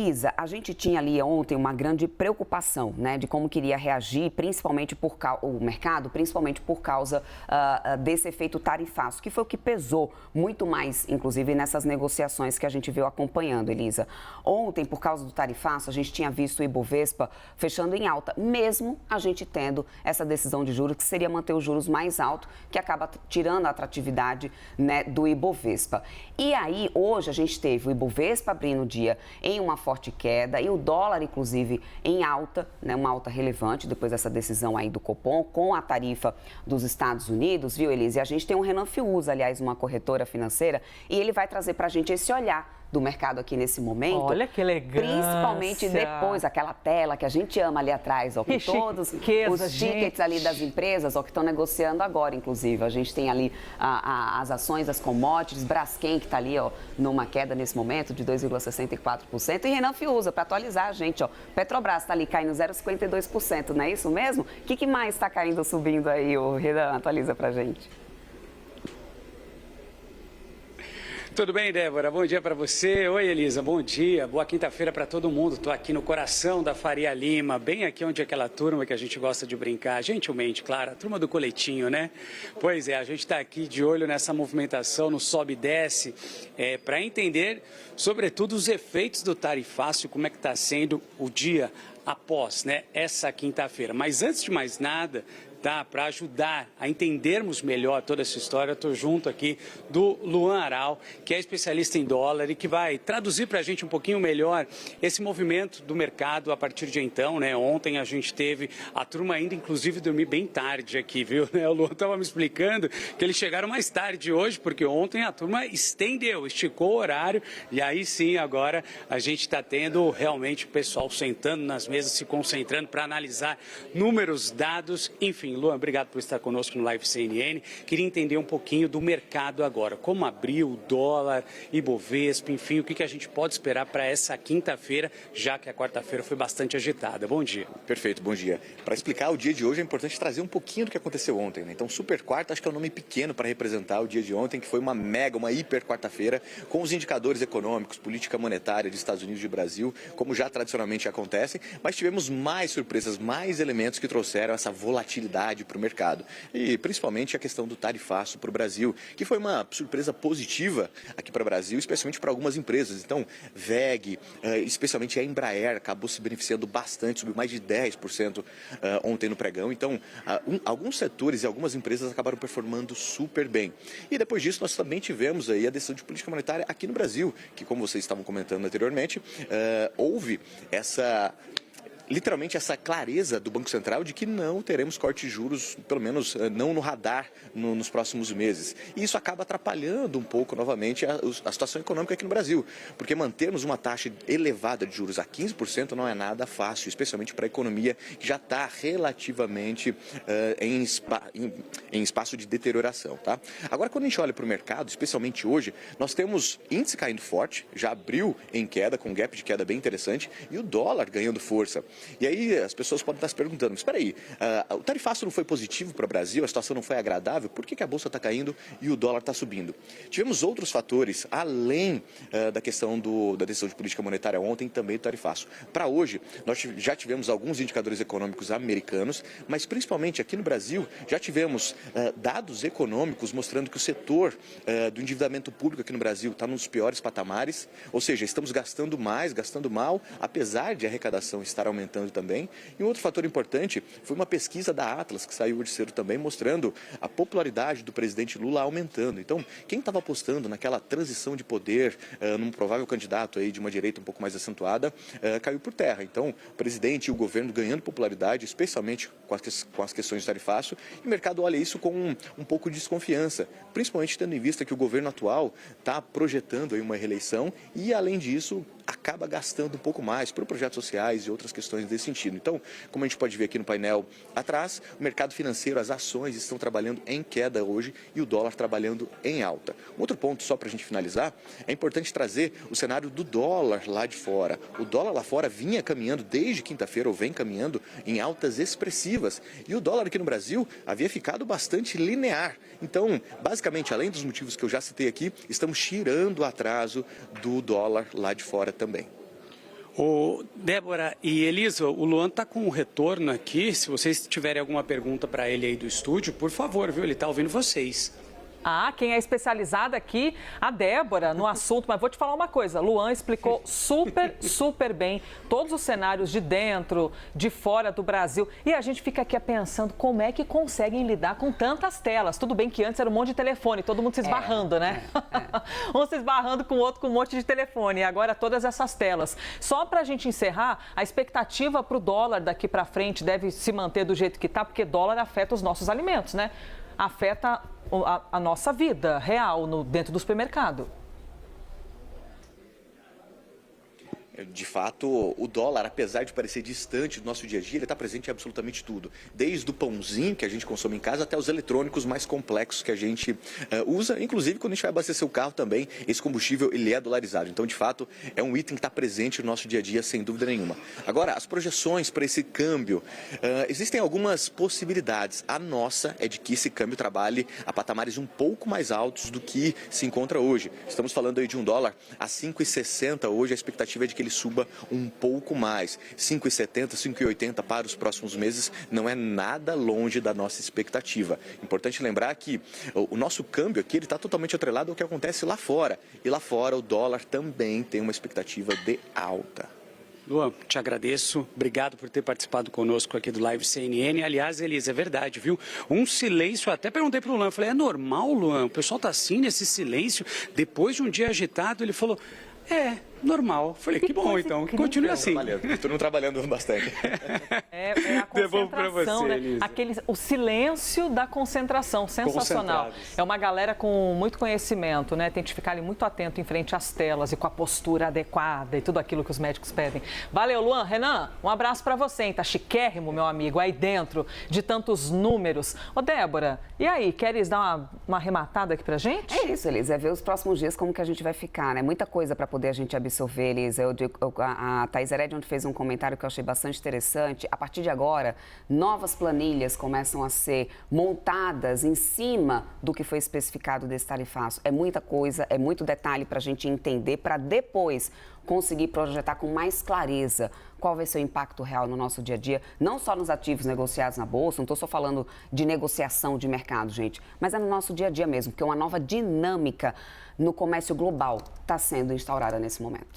Isa, a gente tinha ali ontem uma grande preocupação, né, de como queria reagir, principalmente o mercado, principalmente por causa desse efeito tarifaço, que foi o que pesou muito mais, inclusive, nessas negociações que a gente veio acompanhando, Elisa. Ontem, por causa do tarifaço, a gente tinha visto o Ibovespa fechando em alta, mesmo a gente tendo essa decisão de juros, que seria manter os juros mais altos, que acaba tirando a atratividade, né, do Ibovespa. E aí, hoje, a gente teve o Ibovespa abrindo o dia em uma forte queda e o dólar, inclusive, em alta, né, uma alta relevante depois dessa decisão aí do Copom com a tarifa dos Estados Unidos, viu, Elise? E a gente tem um Renan Fiuza, aliás, uma corretora financeira, e ele vai trazer para a gente esse olhar do mercado aqui nesse momento. Olha que elegância. Principalmente depois, aquela tela que a gente ama ali atrás, ó, com todos os tickets ali das empresas, ó, que estão negociando agora, inclusive. A gente tem ali as ações das commodities, Braskem, que está ali, ó, numa queda nesse momento de 2,64%. E Renan Fiuza, para atualizar a gente, ó, Petrobras está ali caindo 0,52%, não é isso mesmo? O que mais está caindo, subindo aí, o Renan? Atualiza para a gente. Tudo bem, Débora? Bom dia para você. Oi, Elisa. Bom dia. Boa quinta-feira para todo mundo. Estou aqui no coração da Faria Lima, bem aqui onde é aquela turma que a gente gosta de brincar, gentilmente, claro, a turma do coletinho, né? Pois é, a gente está aqui de olho nessa movimentação, no sobe e desce, para entender, sobretudo, os efeitos do tarifaço e como é que está sendo o dia após, né, essa quinta-feira. Mas antes de mais nada, tá, para ajudar a entendermos melhor toda essa história, eu estou junto aqui do Luan Aral, que é especialista em dólar e que vai traduzir para a gente um pouquinho melhor esse movimento do mercado a partir de então, né? Ontem a gente teve a turma ainda, inclusive, dormir bem tarde aqui, viu? O Luan estava me explicando que eles chegaram mais tarde hoje, porque ontem a turma esticou o horário e aí sim, agora a gente está tendo realmente o pessoal sentando nas mesas, se concentrando para analisar números, dados, enfim. Luan, obrigado por estar conosco no Live CNN. Queria entender um pouquinho do mercado agora. Como abriu o dólar, Ibovespa, enfim, o que a gente pode esperar para essa quinta-feira, já que a quarta-feira foi bastante agitada. Bom dia. Perfeito, bom dia. Para explicar o dia de hoje é importante trazer um pouquinho do que aconteceu ontem, né? Então, super quarta, acho que é um nome pequeno para representar o dia de ontem, que foi uma hiper quarta-feira, com os indicadores econômicos, política monetária de Estados Unidos e Brasil, como já tradicionalmente acontecem, mas tivemos mais surpresas, mais elementos que trouxeram essa volatilidade para o mercado. E principalmente a questão do tarifaço para o Brasil, que foi uma surpresa positiva aqui para o Brasil, especialmente para algumas empresas. Então, WEG, especialmente a Embraer, acabou se beneficiando bastante, subiu mais de 10% ontem no pregão. Então, alguns setores e algumas empresas acabaram performando super bem. E depois disso, nós também tivemos aí a decisão de política monetária aqui no Brasil, que, como vocês estavam comentando anteriormente, houve literalmente essa clareza do Banco Central de que não teremos corte de juros, pelo menos não no radar, nos próximos meses. E isso acaba atrapalhando um pouco, novamente, a situação econômica aqui no Brasil, porque mantermos uma taxa elevada de juros a 15% não é nada fácil, especialmente para a economia que já está relativamente em espaço de deterioração, tá? Agora, quando a gente olha para o mercado, especialmente hoje, nós temos índice caindo forte, já abriu em queda, com um gap de queda bem interessante, e o dólar ganhando força. E aí as pessoas podem estar se perguntando, mas espera aí, o tarifaço não foi positivo para o Brasil, a situação não foi agradável, por que a Bolsa está caindo e o dólar está subindo? Tivemos outros fatores, além da questão da decisão de política monetária ontem, também do tarifaço. Para hoje, nós já tivemos alguns indicadores econômicos americanos, mas principalmente aqui no Brasil, já tivemos dados econômicos mostrando que o setor do endividamento público aqui no Brasil está nos piores patamares, ou seja, estamos gastando mais, gastando mal, apesar de a arrecadação estar aumentando também. E um outro fator importante foi uma pesquisa da Atlas, que saiu hoje cedo também, mostrando a popularidade do presidente Lula aumentando. Então, quem estava apostando naquela transição de poder, num provável candidato aí de uma direita um pouco mais acentuada, caiu por terra. Então, o presidente e o governo ganhando popularidade, especialmente com as questões de tarifaço, e o mercado olha isso com um pouco de desconfiança, principalmente tendo em vista que o governo atual está projetando aí uma reeleição e, além disso, acaba gastando um pouco mais por projetos sociais e outras questões desse sentido. Então, como a gente pode ver aqui no painel atrás, o mercado financeiro, as ações estão trabalhando em queda hoje e o dólar trabalhando em alta. Um outro ponto, só para a gente finalizar, é importante trazer o cenário do dólar lá de fora. O dólar lá fora vinha caminhando desde quinta-feira, ou vem caminhando em altas expressivas. E o dólar aqui no Brasil havia ficado bastante linear. Então, basicamente, além dos motivos que eu já citei aqui, estamos tirando o atraso do dólar lá de fora também. Ô, Débora e Elisa, o Luan está com um retorno aqui. Se vocês tiverem alguma pergunta para ele aí do estúdio, por favor, viu? Ele está ouvindo vocês. Ah, quem é especializada aqui, a Débora, no assunto. Mas vou te falar uma coisa, Luan explicou super bem todos os cenários de dentro, de fora do Brasil. E a gente fica aqui pensando como é que conseguem lidar com tantas telas. Tudo bem que antes era um monte de telefone, todo mundo se esbarrando, né? Um se esbarrando com o outro com um monte de telefone. E agora todas essas telas. Só para a gente encerrar, a expectativa para o dólar daqui para frente deve se manter do jeito que está, porque dólar afeta os nossos alimentos, né? Afeta a nossa vida real dentro do supermercado. De fato, o dólar, apesar de parecer distante do nosso dia a dia, ele está presente em absolutamente tudo. Desde o pãozinho que a gente consome em casa até os eletrônicos mais complexos que a gente usa. Inclusive, quando a gente vai abastecer o carro também, esse combustível ele é dolarizado. Então, de fato, é um item que está presente no nosso dia a dia, sem dúvida nenhuma. Agora, as projeções para esse câmbio, existem algumas possibilidades. A nossa é de que esse câmbio trabalhe a patamares um pouco mais altos do que se encontra hoje. Estamos falando aí de um dólar a 5,60 hoje, a expectativa é de que ele suba um pouco mais. 5,70, 5,80 para os próximos meses não é nada longe da nossa expectativa. Importante lembrar que o nosso câmbio aqui está totalmente atrelado ao que acontece lá fora. E lá fora o dólar também tem uma expectativa de alta. Luan, te agradeço. Obrigado por ter participado conosco aqui do Live CNN. Aliás, Elisa, é verdade, viu? Um silêncio, até perguntei para o Luan, eu falei, é normal, Luan? O pessoal está assim, nesse silêncio? Depois de um dia agitado, ele falou, normal. Falei, que bom então, continue assim. Estou trabalhando bastante. É a concentração, né? O silêncio da concentração, sensacional. É uma galera com muito conhecimento, né? Tem que ficar ali muito atento em frente às telas e com a postura adequada e tudo aquilo que os médicos pedem. Valeu, Luan. Renan, um abraço para você, hein? Tá chiquérrimo, meu amigo, aí dentro de tantos números. Ô, Débora, e aí, queres dar uma arrematada aqui pra gente? É isso, Elisa, é ver os próximos dias como que a gente vai ficar, né? Muita coisa para poder a gente absorver, Elisa. A Thaís Herédia fez um comentário que eu achei bastante interessante. A partir de agora, novas planilhas começam a ser montadas em cima do que foi especificado desse tarifaço. É muita coisa, é muito detalhe para a gente entender, para depois conseguir projetar com mais clareza qual vai ser o impacto real no nosso dia a dia, não só nos ativos negociados na Bolsa, não estou só falando de negociação de mercado, gente, mas é no nosso dia a dia mesmo, porque uma nova dinâmica no comércio global está sendo instaurada nesse momento.